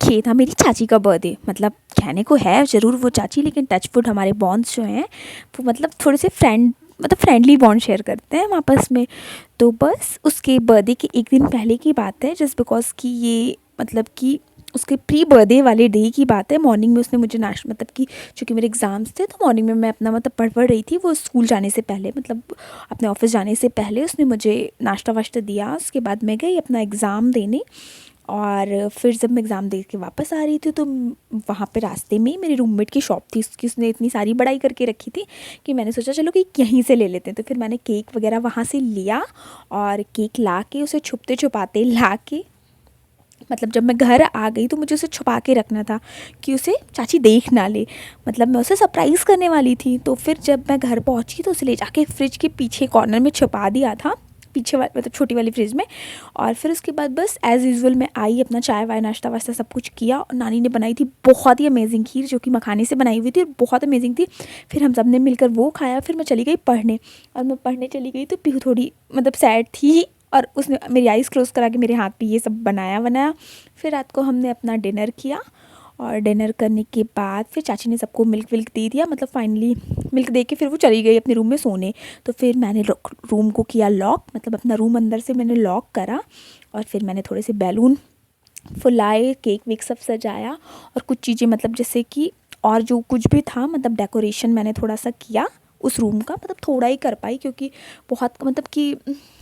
देखिए था मेरी चाची का बर्थडे, मतलब कहने को है ज़रूर वो चाची, लेकिन टचवुड हमारे बॉन्ड्स जो हैं वो मतलब थोड़े से फ्रेंडली बॉन्ड शेयर करते हैं हम आपस में। तो बस उसके बर्थडे के एक दिन पहले की बात है, जस्ट बिकॉज़ कि ये मतलब कि उसके प्री बर्थडे वाले डे की बात है। मॉर्निंग में उसने मुझे मतलब कि चूँकि मेरे एग्ज़ाम्स थे तो मॉर्निंग में मैं अपना मतलब पढ़ रही थी, वो स्कूल जाने से पहले मतलब अपने ऑफ़िस जाने से पहले उसने मुझे नाश्ता वाश्ता दिया। उसके बाद मैं गई अपना एग्ज़ाम देने, और फिर जब मैं एग्ज़ाम दे के वापस आ रही थी तो वहाँ पे रास्ते में मेरे रूममेट की शॉप थी, उसने इतनी सारी बड़ाई करके रखी थी कि मैंने सोचा चलो कि यहीं से ले लेते हैं। तो फिर मैंने केक वगैरह वहाँ से लिया, और केक ला के उसे छुपते छुपाते ला के मतलब जब मैं घर आ गई तो मुझे उसे छुपा के रखना था कि उसे चाची देख ना ले, मतलब मैं उसे सरप्राइज़ करने वाली थी। तो फिर जब मैं घर पहुंची तो उसे ले जाके फ्रिज के पीछे कॉर्नर में छुपा दिया था, पीछे वाले मतलब छोटी वाली फ्रिज में। और फिर उसके बाद बस एज़ यूजुअल मैं आई, अपना चाय वाय नाश्ता वाश्ता सब कुछ किया, और नानी ने बनाई थी बहुत ही अमेजिंग खीर जो कि मखाने से बनाई हुई थी और बहुत अमेजिंग थी। फिर हम सब ने मिलकर वो खाया, फिर मैं चली गई पढ़ने, और मैं पढ़ने चली गई तो पीहू थोड़ी मतलब सैड थी, और उसने मेरी आइज़ क्लोज़ करा के मेरे हाथ पे ये सब बनाया। फिर रात को हमने अपना डिनर किया, और डिनर करने के बाद फिर चाची ने सबको मिल्क विल्क दे दिया, मतलब फाइनली मिल्क दे के फिर वो चली गई अपने रूम में सोने। तो फिर मैंने रूम को किया लॉक, मतलब अपना रूम अंदर से मैंने लॉक करा, और फिर मैंने थोड़े से बैलून फुलाए, केक वेक सब सजाया, और कुछ चीज़ें मतलब जैसे कि और जो कुछ भी था मतलब डेकोरेशन मैंने थोड़ा सा किया उस रूम का, मतलब थोड़ा ही कर पाई क्योंकि बहुत मतलब कि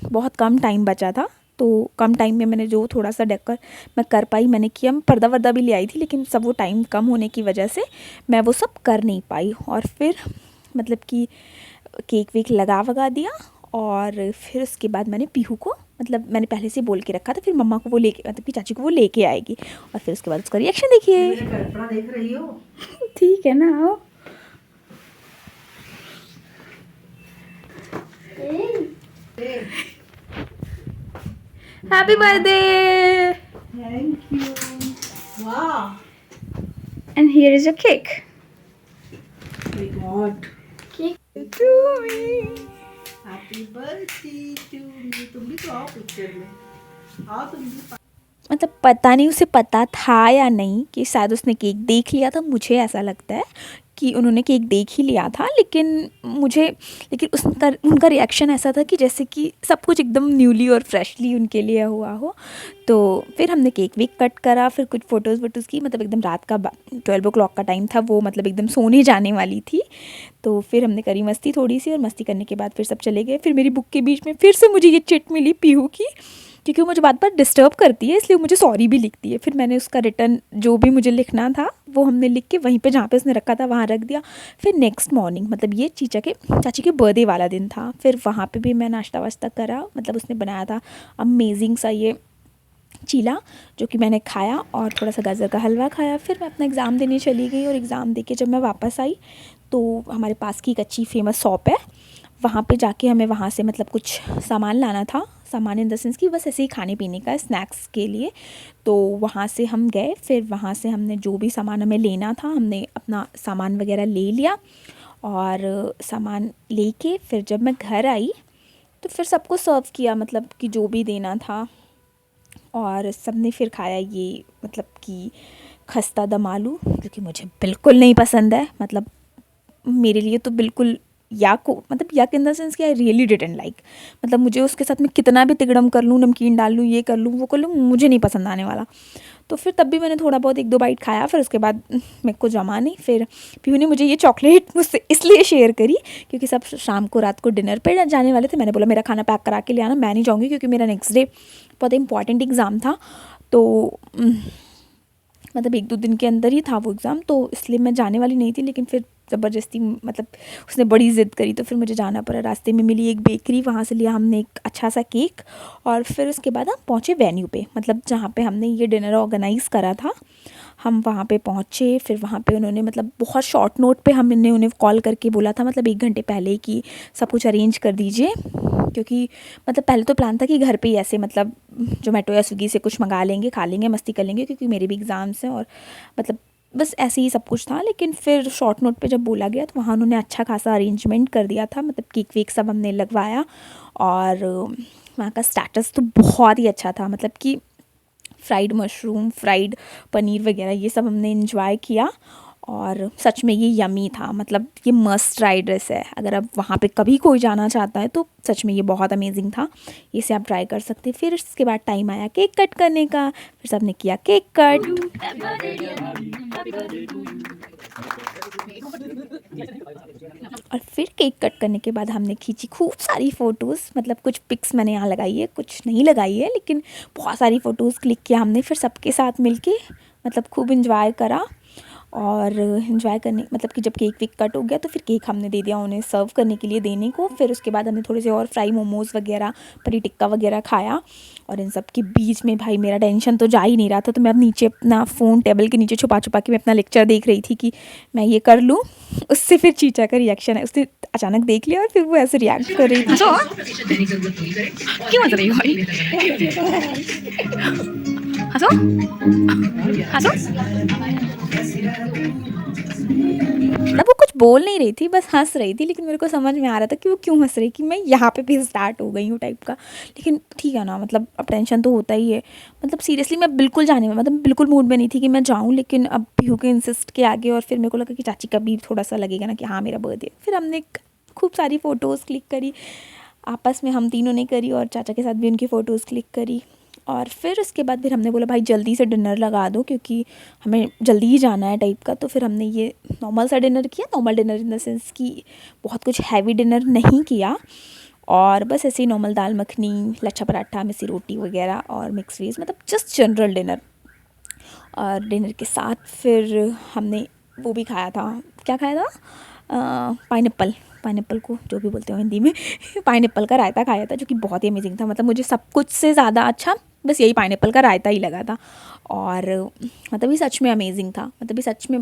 बहुत कम टाइम बचा था। तो कम टाइम में मैंने जो थोड़ा सा डेकोर मैं कर पाई मैंने किया। मैं पर्दा वर्दा भी ले आई थी, लेकिन सब वो टाइम कम होने की वजह से मैं वो सब कर नहीं पाई। और फिर मतलब कि केक वेक लगा वगा दिया, और फिर उसके बाद मैंने पीहू को मतलब मैंने पहले से बोल के रखा था फिर मम्मा को वो लेके मतलब कि चाची को वो लेके आएगी, और फिर उसके बाद उसका रिएक्शन देखिए। मेरे कल्पना देख रही हो? ठीक है ना, आओ। Happy birthday thank you. वाह, and here is a cake my god, to me. Happy birthday to me. तुम भी तो आओ पिक्चर में, आओ तुम भी। मतलब पता नहीं उसे पता था या नहीं कि शायद उसने केक देख लिया था, मुझे ऐसा लगता है कि उन्होंने केक देख ही लिया था, लेकिन उसका उनका रिएक्शन ऐसा था कि जैसे कि सब कुछ एकदम न्यूली और फ्रेशली उनके लिए हुआ हो। तो फिर हमने केक वेक कट करा, फिर कुछ फ़ोटोज़ वोटोज़ की, मतलब एकदम रात का 12 o'clock का टाइम था, वो मतलब एकदम सोने जाने वाली थी। तो फिर हमने करी मस्ती थोड़ी सी, और मस्ती करने के बाद फिर सब चले गए। फिर मेरी बुक के बीच में फिर से मुझे ये चिट मिली पीहू की, क्योंकि वो मुझे बार बार डिस्टर्ब करती है, इसलिए मुझे सॉरी भी लिखती है। फिर मैंने उसका रिटर्न जो भी मुझे लिखना था वो हमने लिख के वहीं पे जहाँ पे उसने रखा था वहाँ रख दिया। फिर नेक्स्ट मॉर्निंग मतलब ये चाची के बर्थडे वाला दिन था, फिर वहाँ पे भी मैं नाश्ता वाश्ता करा, मतलब उसने बनाया था अमेजिंग सा ये चीला जो कि मैंने खाया, और थोड़ा सा गाजर का हलवा खाया। फिर मैं अपना एग्ज़ाम देने चली गई, और एग्ज़ाम दे के जब मैं वापस आई तो हमारे पास की एक अच्छी फेमस शॉप है, वहाँ पे जाके हमें वहाँ से मतलब कुछ सामान लाना था, सामान इन द सेंस कि बस ऐसे ही खाने पीने का स्नैक्स के लिए। तो वहाँ से हम गए, फिर वहाँ से हमने जो भी सामान हमें लेना था हमने अपना सामान वगैरह ले लिया, और सामान लेके फिर जब मैं घर आई तो फिर सबको सर्व किया, मतलब कि जो भी देना था, और सबने फिर खाया ये मतलब कि खस्ता दम आलू, जो कि मुझे बिल्कुल नहीं पसंद है, मतलब मेरे लिए तो बिल्कुल याक इन द सेंस कि आई रियली डिडंट लाइक, मतलब मुझे उसके साथ में कितना भी तिगड़म कर लूँ, नमकीन डाल लूँ, ये कर लूँ वो कर लूँ, मुझे नहीं पसंद आने वाला। तो फिर तब भी मैंने थोड़ा बहुत 1-2 बाइट खाया, फिर उसके बाद मेरे को जमा नहीं। फिर पीहू ने मुझे ये चॉकलेट मुझसे इसलिए शेयर करी क्योंकि सब शाम को रात को डिनर पे जाने वाले थे। मैंने बोला मेरा खाना पैक करा के ले आना, मैं नहीं जाऊँगी क्योंकि मेरा नेक्स्ट डे बहुत इंपॉर्टेंट एग्ज़ाम था। तो मतलब 1-2 दिन के अंदर ही था वो एग्ज़ाम, तो इसलिए मैं जाने वाली नहीं थी, लेकिन फिर ज़बरदस्ती मतलब उसने बड़ी ज़िद करी तो फिर मुझे जाना पड़ा। रास्ते में मिली एक बेकरी, वहाँ से लिया हमने एक अच्छा सा केक, और फिर उसके बाद हम पहुँचे वेन्यू पे, मतलब जहाँ पे हमने ये डिनर ऑर्गेनाइज़ करा था। हम वहाँ पे पहुँचे, फिर वहाँ पे उन्होंने मतलब बहुत शॉर्ट नोट पे हमने उन्हें कॉल करके बोला था, मतलब 1 घंटे पहले कि सब कुछ अरेंज कर दीजिए, क्योंकि मतलब पहले तो प्लान था कि घर पे ही ऐसे मतलब ज़ोमैटो या स्विगी से कुछ मंगा लेंगे, खा लेंगे, मस्ती कर लेंगे, क्योंकि मेरे भी एग्ज़ाम्स हैं, और मतलब बस ऐसे ही सब कुछ था। लेकिन फिर शॉर्ट नोट पे जब बोला गया तो वहाँ उन्होंने अच्छा खासा अरेंजमेंट कर दिया था, मतलब केक वेक सब हमने लगवाया, और वहाँ का स्टेटस तो बहुत ही अच्छा था, मतलब कि फ्राइड मशरूम, फ्राइड पनीर वगैरह ये सब हमने इंजॉय किया। और सच में ये यमी था, मतलब ये मस्ट ट्राई डिश है। अगर अब वहाँ पे कभी कोई जाना चाहता है तो सच में ये बहुत अमेजिंग था, इसे आप ट्राई कर सकते हैं। फिर इसके बाद टाइम आया केक कट करने का, फिर सबने किया केक कट। और फिर केक कट करने के बाद हमने खींची खूब सारी फ़ोटोज़, मतलब कुछ पिक्स मैंने यहाँ लगाई है, कुछ नहीं लगाई है, लेकिन बहुत सारी फ़ोटोज़ क्लिक किया हमने। फिर सबके साथ मिलके मतलब खूब इंजॉय करा। और इंजॉय करने मतलब कि जब केक वेक कट हो गया तो फिर केक हमने दे दिया उन्हें सर्व करने के लिए देने को। फिर उसके बाद हमने थोड़े से और फ्राई मोमोज़ वगैरह, पनीर टिक्का वगैरह खाया। और इन सब के बीच में भाई मेरा टेंशन तो जा ही नहीं रहा था, तो मैं अब नीचे अपना फ़ोन टेबल के नीचे छुपा छुपा के मैं अपना लेक्चर देख रही थी कि मैं ये कर लूँ। उससे फिर चीचा का रिएक्शन है, उसने अचानक देख लिया और फिर वो ऐसे रिएक्ट कर रही थी। क्यों हंस रही हो भाई? हंसो हंसो। मतलब वो कुछ बोल नहीं रही थी, बस हंस रही थी, लेकिन मेरे को समझ में आ रहा था कि वो क्यों हंस रही, कि मैं यहाँ पे भी स्टार्ट हो गई हूँ टाइप का। लेकिन ठीक है ना, मतलब अब टेंशन तो होता ही है। मतलब सीरियसली मैं बिल्कुल जाने में, मतलब बिल्कुल मूड में नहीं थी कि मैं जाऊँ, लेकिन अब पीहू के इंसिस्ट के आगे और फिर मेरे को लगा कि चाची का भी थोड़ा सा लगेगा ना कि हाँ मेरा बर्थडे। फिर हमने खूब सारी फ़ोटोज़ क्लिक करी, आपस में हम तीनों ने करी, और चाचा के साथ भी उनकी फ़ोटोज़ क्लिक करी। और फिर उसके बाद फिर हमने बोला भाई जल्दी से डिनर लगा दो, क्योंकि हमें जल्दी ही जाना है टाइप का। तो फिर हमने ये नॉर्मल सा डिनर किया, normal dinner in the sense कि बहुत कुछ हैवी डिनर नहीं किया, और बस ऐसे ही नॉर्मल दाल मखनी, लच्छा पराठा, मिस्सी रोटी वगैरह और मिक्स वेज, मतलब जस्ट जनरल डिनर। और डिनर के साथ फिर हमने वो भी खाया था, क्या खाया था, पाइनएप्पल को जो भी बोलते हो हिंदी में पाइनएप्पल का रायता खाया था, जो कि बहुत ही अमेजिंग था। मतलब मुझे सब कुछ से ज़्यादा अच्छा बस यही पाइनएप्पल का रायता ही लगा था। और मतलब ये सच में अमेजिंग था, मतलब ये सच में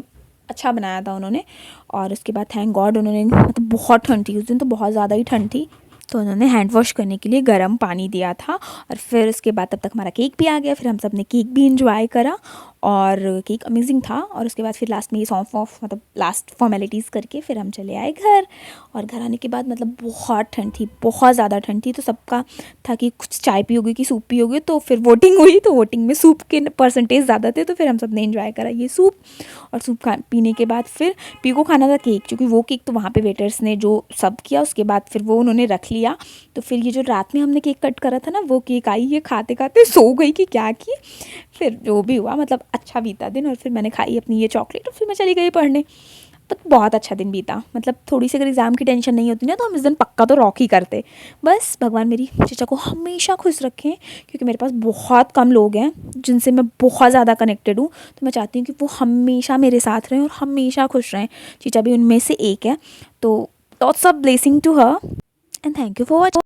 अच्छा बनाया था उन्होंने। और उसके बाद थैंक गॉड उन्होंने, मतलब बहुत ठंड थी उस दिन, तो बहुत ज़्यादा ही ठंड थी, तो उन्होंने हैंड वॉश करने के लिए गर्म पानी दिया था। और फिर उसके बाद तब तक हमारा केक भी आ गया, फिर हम सब ने केक भी इंजॉय करा, और केक अमेजिंग था। और उसके बाद फिर लास्ट में ये सॉन्ग ऑफ मतलब लास्ट फॉर्मेलिटीज़ करके फिर हम चले आए घर। और घर आने के बाद मतलब बहुत ठंड थी, बहुत ज़्यादा ठंड थी, तो सबका था कि कुछ चाय पियोगे कि सूप पियोगे। तो फिर वोटिंग हुई, तो वोटिंग में सूप के परसेंटेज ज़्यादा थे, तो फिर हम सब ने इंजॉय करा ये सूप। और सूप पीने के बाद फिर पी को खाना था केक, क्योंकि वो केक तो वहाँ पे वेटर्स ने जो सब किया उसके बाद फिर वो उन्होंने रख लिया। तो फिर ये जो रात में हमने केक कट करा था ना, वो केक आई, ये खाते खाते सो गई कि क्या की। फिर जो भी हुआ, मतलब अच्छा बीता दिन। और फिर मैंने खाई अपनी ये चॉकलेट, और फिर मैं चली गई पढ़ने। तो बहुत अच्छा दिन बीता, मतलब थोड़ी सी अगर एग्ज़ाम की टेंशन नहीं होती ना, तो हम इस दिन पक्का तो रॉक ही करते। बस भगवान मेरी चीचा को हमेशा खुश रखें, क्योंकि मेरे पास बहुत कम लोग हैं जिनसे मैं बहुत ज़्यादा कनेक्टेड हूँ। तो मैं चाहती हूँ कि वो हमेशा मेरे साथ रहें और हमेशा खुश रहें। चीचा भी उनमें से एक है। तो lots of blessing to her, and thank you for watching.